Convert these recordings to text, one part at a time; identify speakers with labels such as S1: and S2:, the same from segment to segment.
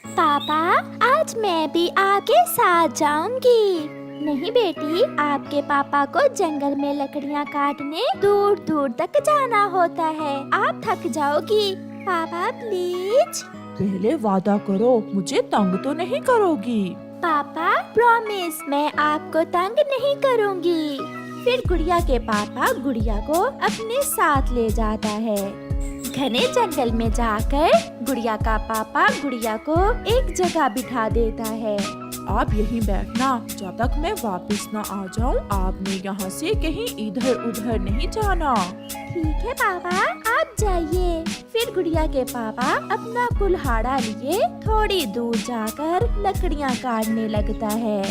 S1: पापा, आज मैं भी आपके साथ जाऊंगी। नहीं बेटी, आपके पापा को जंगल में लकड़ियाँ काटने दूर दूर तक जाना होता है, आप थक जाओगी। पापा प्लीज।
S2: पहले वादा करो, मुझे तंग तो नहीं करोगी।
S1: पापा प्रॉमिस, मैं आपको तंग नहीं करूंगी। फिर गुड़िया के पापा गुड़िया को अपने साथ ले जाता है। घने जंगल में जाकर गुड़िया का पापा गुड़िया को एक जगह बिठा देता है।
S2: आप यहीं बैठना, जब तक मैं वापस न आ जाऊं। आपने यहाँ से कहीं इधर उधर नहीं जाना।
S1: ठीक है पापा, आप जाइए। फिर गुड़िया के पापा अपना कुल्हाड़ा लिए थोड़ी दूर जाकर लकड़ियाँ काटने लगता है।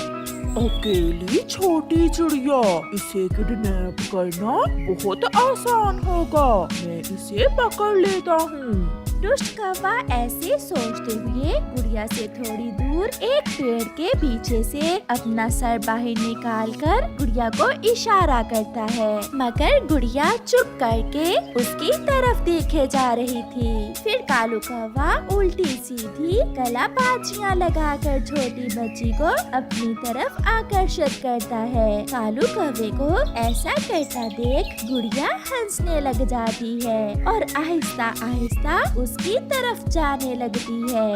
S2: अकेली छोटी चिड़िया, इसे किडनैप करना बहुत आसान होगा। मैं इसे पकड़ लेता हूँ।
S1: दुष्ट कौवा ऐसे सोचते हुए गुड़िया से थोड़ी दूर एक पेड़ के पीछे से अपना सर बाहर निकालकर गुड़िया को इशारा करता है, मगर गुड़िया चुप करके उसकी तरफ देखे जा रही थी। फिर कालू कौवा उल्टी सीधी कलाबाजियाँ लगाकर छोटी बच्ची को अपनी तरफ आकर्षित करता है। कालू कौवे को ऐसा करता देख गुड़िया हंसने लग जाती है और आहिस्ता आहिस्ता उसकी तरफ जाने लगती है।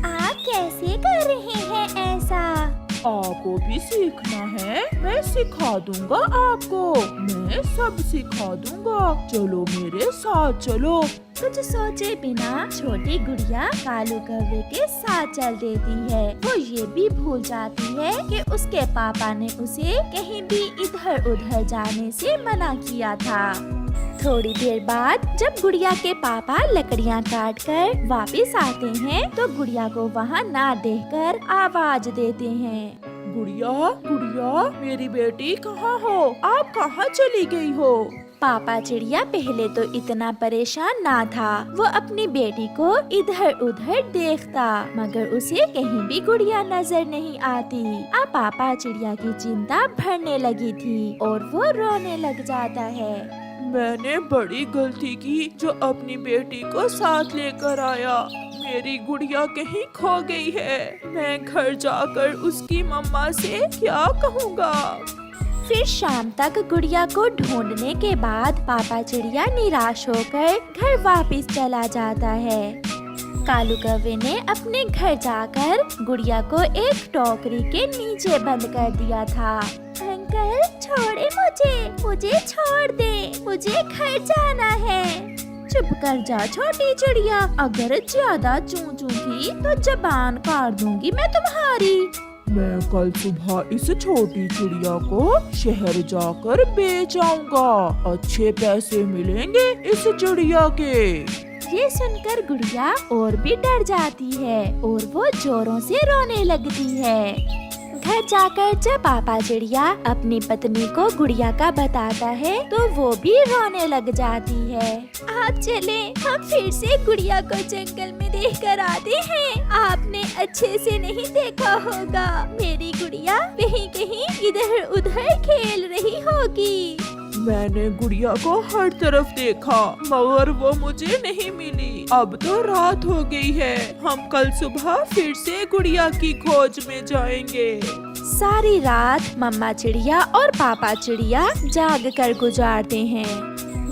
S1: आप कैसे कर रहे हैं ऐसा?
S2: आपको भी सीखना है, मैं सिखा दूंगा आपको। मैं सब सिखा दूंगा, चलो मेरे साथ चलो।
S1: कुछ सोचे बिना छोटी गुड़िया कालू कौवे के साथ चल देती है। वो ये भी भूल जाती है कि उसके पापा ने उसे कहीं भी इधर उधर जाने से मना किया था। थोड़ी देर बाद जब गुड़िया के पापा लकड़ियाँ काट कर वापिस आते हैं तो गुड़िया को वहाँ ना देखकर आवाज देते हैं।
S2: गुड़िया, गुड़िया, मेरी बेटी कहाँ हो? आप कहाँ चली गई हो?
S1: पापा चिड़िया पहले तो इतना परेशान ना था। वो अपनी बेटी को इधर उधर देखता, मगर उसे कहीं भी गुड़िया नजर नहीं आती। अब पापा चिड़िया की चिंता बढ़ने लगी थी और वो रोने लग जाता है।
S2: मैंने बड़ी गलती की जो अपनी बेटी को साथ लेकर आया। मेरी गुड़िया कहीं खो गई है। मैं घर जाकर उसकी मम्मा से क्या कहूँगा?
S1: फिर शाम तक गुड़िया को ढूंढने के बाद पापा चिड़िया निराश होकर घर वापस चला जाता है। कालू कौवे ने अपने घर जाकर गुड़िया को एक टोकरी के नीचे बंद कर दिया था। अंकल छोड़े मुझे छोड़ दे, मुझे घर जाना है। चुप कर जा छोटी चिड़िया, अगर ज्यादा चूं चूं की तो जबान काट दूंगी मैं तुम्हारी।
S2: मैं कल सुबह इस छोटी चिड़िया को शहर जाकर बेच आऊंगा। अच्छे पैसे मिलेंगे इस चिड़िया के।
S1: ये सुनकर गुड़िया और भी डर जाती है और वो जोरों से रोने लगती है। घर जाकर जब पापा चिड़िया अपनी पत्नी को गुड़िया का बताता है तो वो भी रोने लग जाती है। आप चले, हम फिर से गुड़िया को जंगल में देख कर आते हैं। आपने अच्छे से नहीं देखा होगा, मेरी गुड़िया कहीं कहीं इधर उधर खेल रही होगी।
S2: मैंने गुड़िया को हर तरफ देखा, मगर वो मुझे नहीं मिली। अब तो रात हो गई है, हम कल सुबह फिर से गुड़िया की खोज में जाएंगे।
S1: सारी रात मम्मा चिड़िया और पापा चिड़िया जाग कर गुजारते हैं।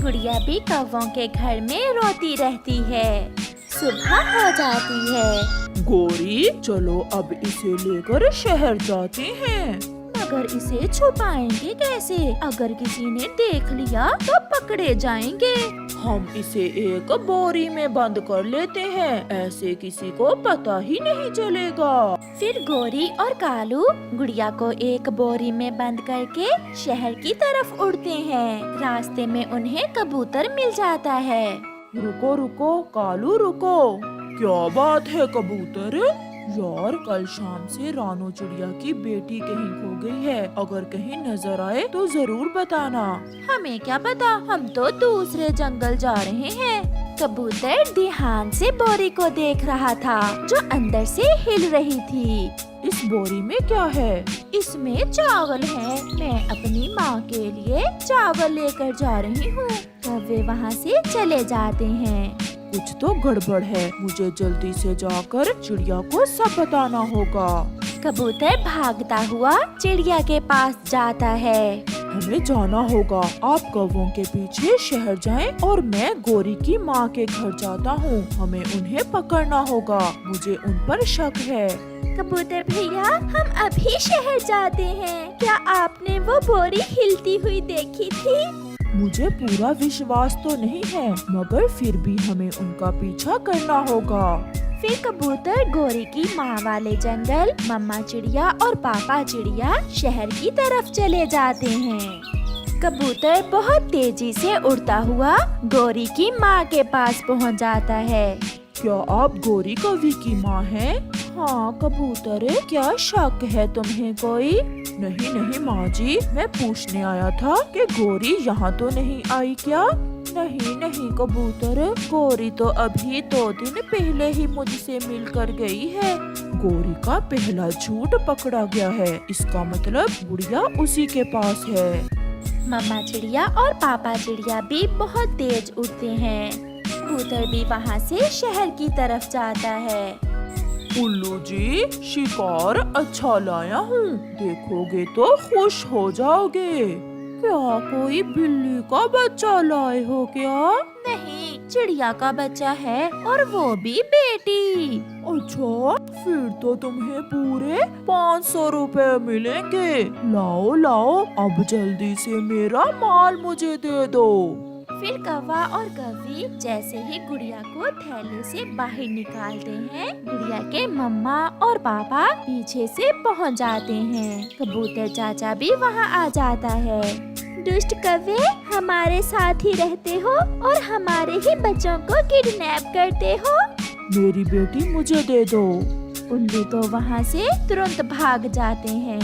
S1: गुड़िया भी कौवों के घर में रोती रहती है। सुबह हो जाती है।
S2: गोरी, चलो अब इसे लेकर शहर जाते हैं।
S1: मगर इसे छुपाएंगे कैसे? अगर किसी ने देख लिया तो पकड़े जाएंगे।
S2: हम इसे एक बोरी में बंद कर लेते हैं, ऐसे किसी को पता ही नहीं चलेगा।
S1: फिर गोरी और कालू गुड़िया को एक बोरी में बंद करके शहर की तरफ उड़ते हैं। रास्ते में उन्हें कबूतर मिल जाता है।
S2: रुको रुको कालू, रुको। क्या बात है कबूतर? यार, कल शाम से रानू चिड़िया की बेटी कहीं खो गई है। अगर कहीं नजर आए तो जरूर बताना।
S1: हमें क्या पता, हम तो दूसरे जंगल जा रहे हैं। कबूतर ध्यान से बोरी को देख रहा था जो अंदर से हिल रही थी।
S2: इस बोरी में क्या है?
S1: इसमें चावल है। मैं अपनी माँ के लिए चावल लेकर जा रही हूँ। कौवे वहाँ से चले जाते हैं।
S2: कुछ तो गड़बड़ है। मुझे जल्दी से जाकर चिड़िया को सब बताना होगा।
S1: कबूतर भागता हुआ चिड़िया के पास जाता है।
S2: हमें जाना होगा। आप कौवों के पीछे शहर जाएं और मैं गोरी की माँ के घर जाता हूँ। हमें उन्हें पकड़ना होगा। मुझे उन पर शक है।
S1: कबूतर भैया, हम अभी शहर जाते हैं। क्या आपने वो बोरी हिलती हुई देखी थी?
S2: मुझे पूरा विश्वास तो नहीं है, मगर फिर भी हमें उनका पीछा करना होगा।
S1: फिर कबूतर गोरी की माँ वाले जंगल, मम्मा चिड़िया और पापा चिड़िया शहर की तरफ चले जाते हैं। कबूतर बहुत तेजी से उड़ता हुआ गोरी की माँ के पास पहुँच जाता है।
S2: क्या आप गोरी कवि की माँ हैं? हाँ कबूतर, क्या शक है तुम्हें कोई? नहीं नहीं माँ जी, मैं पूछने आया था कि गोरी यहाँ तो नहीं आई क्या? नहीं नहीं कबूतर, गोरी तो अभी 2 दिन पहले ही मुझसे मिलकर गई है। गोरी का पहला झूठ पकड़ा गया है। इसका मतलब गुड़िया उसी के पास है।
S1: मम्मा चिड़िया और पापा चिड़िया भी बहुत तेज उड़ते हैं। कबूतर भी वहाँ से शहर की तरफ जाता है।
S2: उल्लू जी, शिकार अच्छा लाया हूँ, देखोगे तो खुश हो जाओगे। क्या कोई बिल्ली का बच्चा लाए हो क्या?
S1: नहीं, चिड़िया का बच्चा है और वो भी बेटी।
S2: अच्छा, फिर तो तुम्हें पूरे 500 रुपए मिलेंगे। लाओ लाओ, अब जल्दी से मेरा माल मुझे दे दो।
S1: फिर कौवा और कौवी जैसे ही गुड़िया को थैले से बाहर निकालते हैं, गुड़िया के मम्मा और पापा पीछे से पहुंच जाते हैं। कबूतर चाचा भी वहां आ जाता है। दुष्ट कौवे, हमारे साथ ही रहते हो और हमारे ही बच्चों को किडनैप करते हो।
S2: मेरी बेटी मुझे दे दो।
S1: उल्लू तो वहाँ से तुरंत भाग जाते हैं।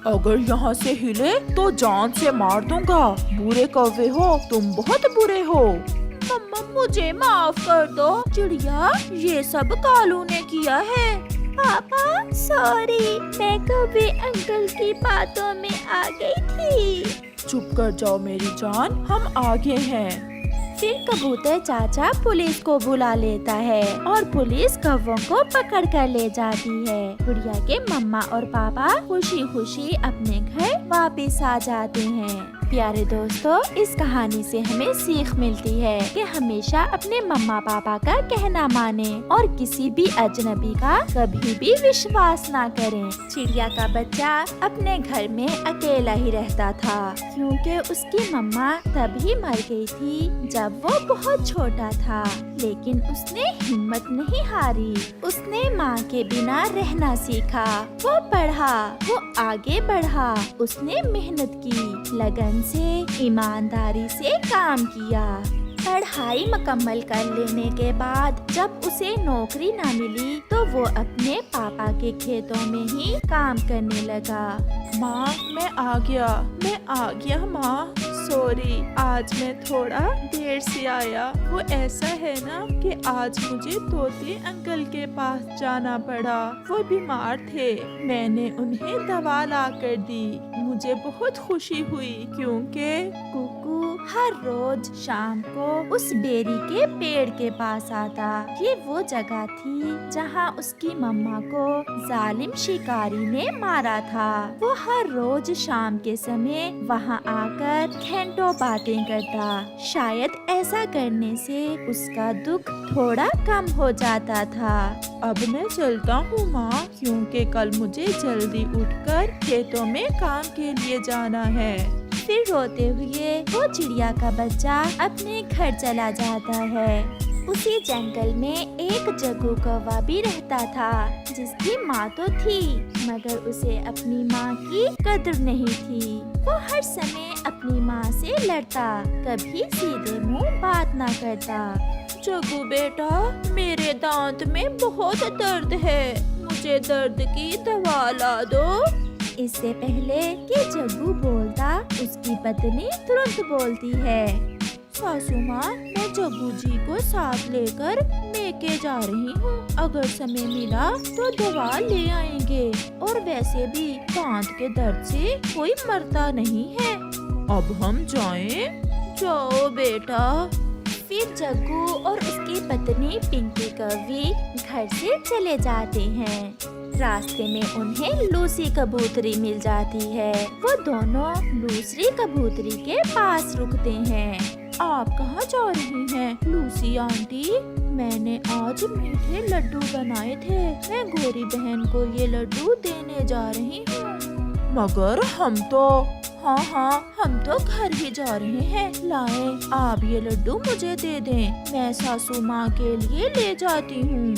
S2: अगर यहाँ से हिले तो जान से मार दूंगा। बुरे कौवे हो तुम, बहुत बुरे हो।
S1: मम्मा, मुझे माफ कर दो। चिड़िया, ये सब कालू ने किया है। पापा सॉरी, मैं कौवे अंकल की बातों में आ गई थी।
S2: चुप कर जाओ मेरी जान, हम आगे हैं।
S1: फिर कबूतर चाचा पुलिस को बुला लेता है और पुलिस कौवों को पकड़ कर ले जाती है। गुड़िया के मम्मा और पापा खुशी खुशी अपने घर वापस आ जाते हैं। प्यारे दोस्तों, इस कहानी से हमें सीख मिलती है कि हमेशा अपने मम्मा पापा का कहना माने और किसी भी अजनबी का कभी भी विश्वास ना करें। चिड़िया का बच्चा अपने घर में अकेला ही रहता था, क्योंकि उसकी मम्मा तभी मर गई थी जब वो बहुत छोटा था। लेकिन उसने हिम्मत नहीं हारी। उसने माँ के बिना रहना सीखा। वो पढ़ा, वो आगे बढ़ा। उसने मेहनत की, लगन से, ईमानदारी से काम किया। पढ़ाई मुकम्मल कर लेने के बाद जब उसे नौकरी न मिली तो वो अपने पापा के खेतों में ही काम करने लगा।
S2: माँ मैं आ गया माँ। सॉरी, आज मैं थोड़ा देर से आया। वो ऐसा है ना कि आज मुझे तोते अंकल के पास जाना पड़ा। वो बीमार थे, मैंने उन्हें दवा ला कर दी। मुझे बहुत खुशी हुई क्योंकि
S1: कुकू हर रोज शाम को उस बेरी के पेड़ के पास आता। ये वो जगह थी जहाँ उसकी मम्मा को जालिम शिकारी ने मारा था। वो हर रोज शाम के समय वहाँ आकर घंटों बातें करता। शायद ऐसा करने से उसका दुख थोड़ा कम हो जाता था।
S2: अब मैं चलता हूँ माँ, क्योंकि कल मुझे जल्दी उठकर खेतों में काम के लिए जाना है।
S1: फिर रोते हुए वो चिड़िया का बच्चा अपने घर चला जाता है। उसी जंगल में एक जग्गू कौवा भी रहता था, जिसकी माँ तो थी मगर उसे अपनी माँ की कदर नहीं थी। वो हर समय अपनी माँ से लड़ता, कभी सीधे मुंह बात ना करता।
S2: जग्गू बेटा, मेरे दांत में बहुत दर्द है, मुझे दर्द की दवा ला दो।
S1: इससे पहले कि जग्गू बोलता, उसकी पत्नी तुरंत बोलती है,
S2: सासू माँ, मैं जग्गू जी को साथ लेकर लेके जा रही हूँ। अगर समय मिला तो दवा ले आएंगे। और वैसे भी दांत के दर्द से कोई मरता नहीं है। अब हम जाएं? जाओ बेटा।
S1: फिर जग्गू और उसकी पत्नी पिंकी कौवी घर से चले जाते हैं। रास्ते में उन्हें लूसी कबूतरी मिल जाती है। वो दोनों लूसी कबूतरी के पास रुकते हैं। आप कहाँ जा रही हैं, लूसी आंटी? मैंने आज मीठे लड्डू बनाए थे, मैं गोरी बहन को ये लड्डू देने जा रही हूँ।
S2: मगर हम तो
S1: हाँ, हम तो घर ही जा रहे हैं। लाए, आप ये लड्डू मुझे दे दें, मैं सासू माँ के लिए ले जाती हूँ।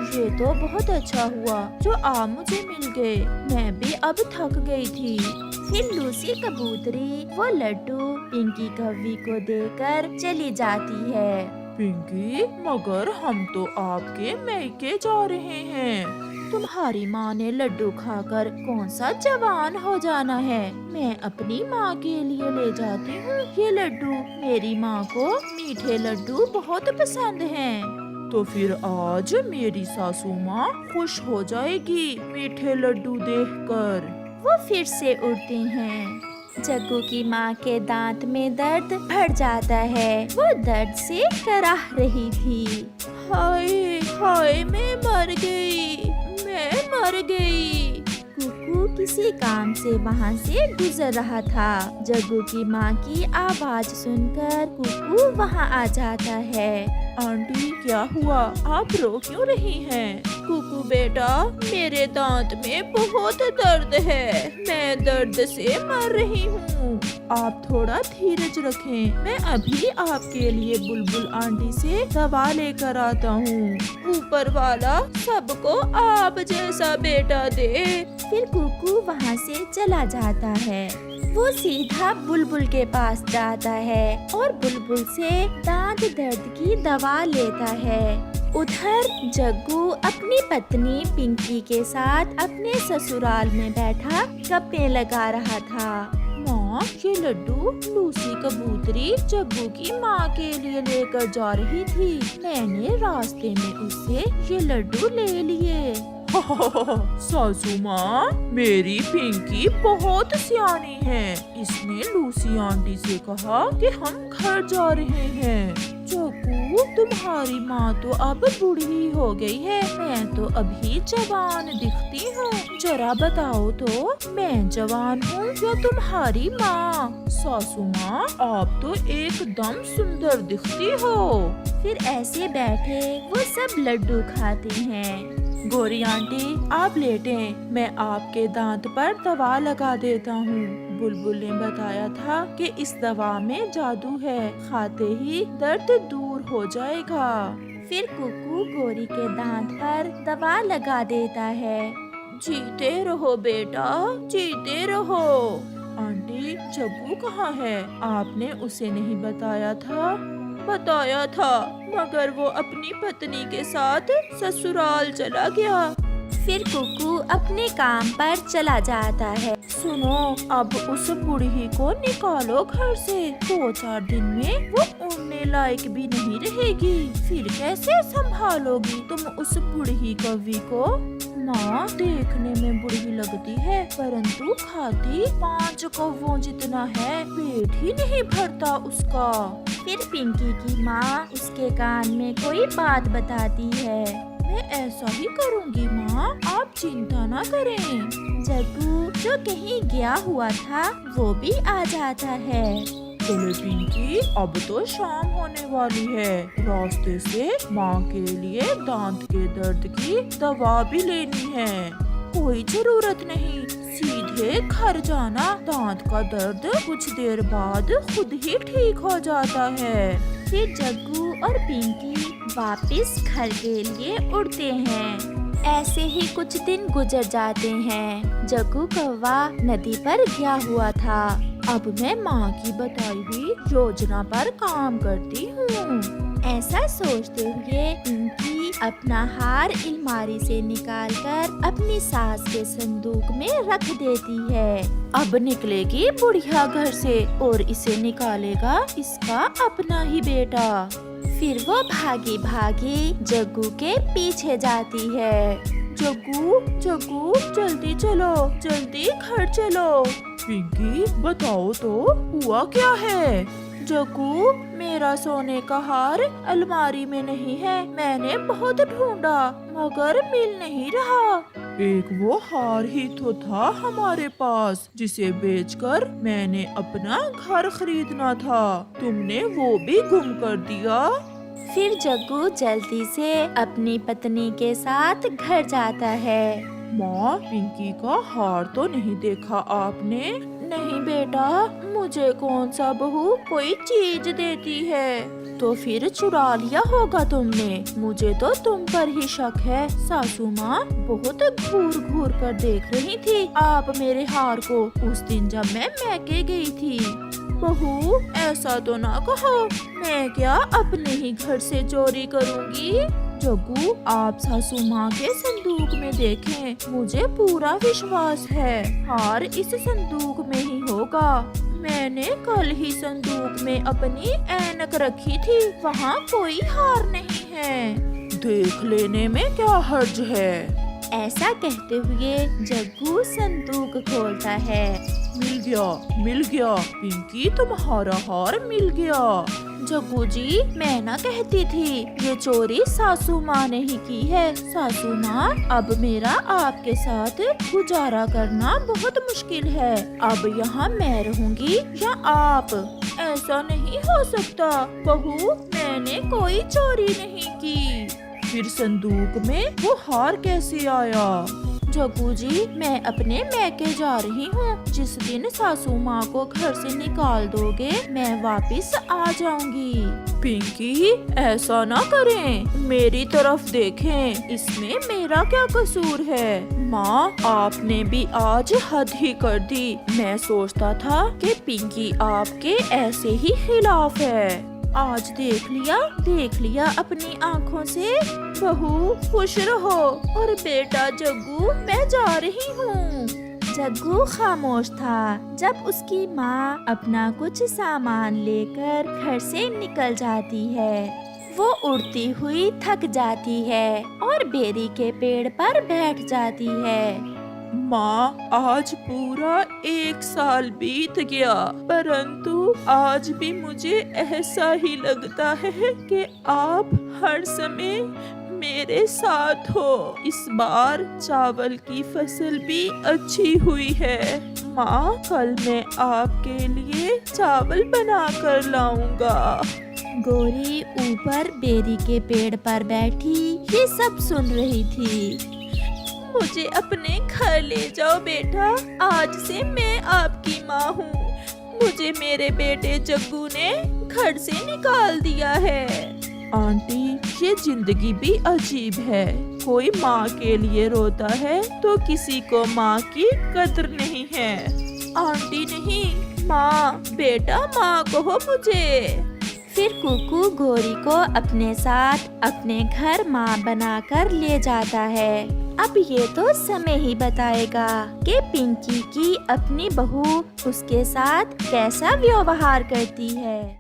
S1: ये तो बहुत अच्छा हुआ जो आप मुझे मिल गए, मैं भी अब थक गई थी। फिर लूसी कबूतरी वो लड्डू पिंकी कौवी को देकर चली जाती है।
S2: पिंकी, मगर हम तो आपके मैके जा रहे हैं।
S1: तुम्हारी माँ ने लड्डू खाकर कौन सा जवान हो जाना है। मैं अपनी माँ के लिए ले जाती हूँ ये लड्डू। मेरी माँ को मीठे लड्डू बहुत पसंद हैं।
S2: तो फिर आज मेरी सासू माँ खुश हो जाएगी मीठे लड्डू देखकर।
S1: वो फिर से उड़ते हैं। जग्गू की माँ के दांत में दर्द बढ़ जाता है। वो दर्द से कराह रही थी। हाय हाय, मैं मर गई। कुकू किसी काम से वहाँ से गुजर रहा था। जग्गू की माँ की आवाज सुनकर कुकू वहाँ आ जाता है।
S2: आंटी, क्या हुआ, आप रो क्यों रही हैं?
S1: कुकू बेटा, मेरे दांत में बहुत दर्द है, मैं दर्द से मर रही हूँ।
S2: आप थोड़ा धीरज रखें, मैं अभी आपके लिए बुलबुल आंटी से दवा लेकर आता हूँ।
S1: ऊपर वाला सबको आप जैसा बेटा दे। फिर कुकू वहाँ से चला जाता है। वो सीधा बुलबुल के पास जाता है और बुलबुल से दांत दर्द की दवा लेता है। उधर जग्गू अपनी पत्नी पिंकी के साथ अपने ससुराल में बैठा गप्पे लगा रहा था।
S2: माँ, ये लड्डू लूसी कबूतरी जग्गू की माँ के लिए लेकर जा रही थी। मैंने रास्ते में उससे ये लड्डू ले लिए। सासू माँ, मेरी पिंकी बहुत सियानी है। इसने लूसी आंटी से कहा कि हम घर जा रहे हैं। जग्गू, तुम्हारी माँ तो अब बूढ़ी हो गई है, मैं तो अभी जवान दिखती हूँ। जरा बताओ तो, मैं जवान हूँ या तुम्हारी माँ? सासू माँ, आप तो एकदम सुंदर दिखती हो।
S1: फिर ऐसे बैठे वो सब लड्डू खाते हैं।
S2: गोरी आंटी, आप लेटें, मैं आपके दांत पर दवा लगा देता हूँ। बुलबुल ने बताया था कि इस दवा में जादू है, खाते ही दर्द दूर हो जाएगा।
S1: फिर कुकू गोरी के दांत पर दवा लगा देता है। जीते रहो बेटा, जीते रहो।
S2: आंटी, जग्गू कहाँ है? आपने उसे नहीं बताया था?
S1: बताया था, मगर वो अपनी पत्नी के साथ ससुराल चला गया। फिर कुकू अपने काम पर चला जाता है।
S2: सुनो, अब उस बूढ़ी को निकालो घर से। 2-4 दिन में वो उड़ने लायक भी नहीं रहेगी। फिर कैसे संभालोगी तुम उस बूढ़ी कौवी को? माँ, देखने में बूढ़ी लगती है, परंतु खाती 5 कौवों जितना है। पेट ही नहीं भरता उसका।
S1: फिर पिंकी की माँ उसके कान में कोई बात बताती है।
S2: मैं ऐसा ही करूँगी माँ, आप चिंता ना करें।
S1: जग्गू जो कहीं गया हुआ था वो भी आ जाता है।
S2: चलो पिंकी, अब तो शाम होने वाली है। रास्ते से माँ के लिए दांत के दर्द की दवा भी लेनी है। कोई जरूरत नहीं, सीधे घर जाना। दांत का दर्द कुछ देर बाद खुद ही ठीक हो जाता है।
S1: फिर जग्गू और पिंकी वापस घर के लिए उड़ते हैं। ऐसे ही कुछ दिन गुजर जाते हैं। जग्गू कौवा नदी पर गया हुआ था। अब मैं माँ की बताई हुई योजना पर काम करती हूँ। ऐसा सोचते हुए पिंकी अपना हार अलमारी से निकालकर अपनी सास के संदूक में रख देती है। अब निकलेगी बुढ़िया घर से और इसे निकालेगा इसका अपना ही बेटा। फिर वो भागी भागी जग्गू के पीछे जाती है।
S2: जग्गू, जग्गू, जल्दी चलो, जल्दी घर चलो। पिंकी, बताओ तो हुआ क्या है? जग्गू, मेरा सोने का हार अलमारी में नहीं है। मैंने बहुत ढूंढा मगर मिल नहीं रहा। एक वो हार ही तो था हमारे पास जिसे बेचकर मैंने अपना घर खरीदना था। तुमने वो भी गुम कर दिया।
S1: फिर जग्गू जल्दी से अपनी पत्नी के साथ घर जाता है।
S2: माँ, पिंकी का हार तो नहीं देखा आपने? नहीं बेटा, मुझे कौन सा बहू कोई चीज देती है। तो फिर चुरा लिया होगा तुमने। मुझे तो तुम पर ही शक है। सासू माँ बहुत घूर घूर कर देख रही थी आप मेरे हार को उस दिन जब मैं मैके गई थी। बहू, ऐसा तो ना कहो। मैं क्या अपने ही घर से चोरी करूँगी? जग्गू, आप सासू माँ के संदूक में देखें। मुझे पूरा विश्वास है हार इस संदूक में ही होगा। मैंने कल ही संदूक में अपनी ऐनक रखी थी, वहाँ कोई हार नहीं है। देख लेने में क्या हर्ज है।
S1: ऐसा कहते हुए जग्गू संदूक खोलता है।
S2: मिल गया पिंकी, तुम्हारा हार मिल गया। जग्गू जी, मैं ना कहती थी ये चोरी सासू माँ ने ही की है। सासू माँ, अब मेरा आपके साथ गुजारा करना बहुत मुश्किल है। अब यहाँ मैं रहूँगी या आप? ऐसा नहीं हो सकता बहू, मैंने कोई चोरी नहीं की। फिर संदूक में वो हार कैसे आया? जग्गू जी, मैं अपने मैके जा रही हूँ। जिस दिन सासू माँ को घर से निकाल दोगे मैं वापस आ जाऊंगी। पिंकी, ऐसा ना करें, मेरी तरफ देखें, इसमें मेरा क्या कसूर है? माँ, आपने भी आज हद ही कर दी। मैं सोचता था कि पिंकी आपके ऐसे ही खिलाफ है। आज देख लिया अपनी आँखों से। बहू खुश रहो। और बेटा जग्गू, मैं जा रही हूँ। जग्गू खामोश था जब उसकी माँ अपना कुछ सामान लेकर घर से निकल जाती है। वो उड़ती हुई थक जाती है और बेरी के पेड़ पर बैठ जाती है। माँ, आज पूरा 1 साल बीत गया, परंतु आज भी मुझे ऐसा ही लगता है कि आप हर समय मेरे साथ हो। इस बार चावल की फसल भी अच्छी हुई है। माँ, कल मैं आपके लिए चावल बना कर लाऊंगा।
S1: गोरी ऊपर बेरी के पेड़ पर बैठी ये सब सुन रही थी।
S2: मुझे अपने घर ले जाओ बेटा, आज से मैं आपकी माँ हूँ। मुझे मेरे बेटे जग्गू ने घर से निकाल दिया है। आंटी, ये जिंदगी भी अजीब है। कोई माँ के लिए रोता है तो किसी को माँ की कदर नहीं है। आंटी नहीं, माँ, बेटा माँ कहो मुझे।
S1: फिर कुकू गोरी को अपने साथ अपने घर माँ बनाकर ले जाता है। अब ये तो समय ही बताएगा कि पिंकी की अपनी बहू उसके साथ कैसा व्यवहार करती है।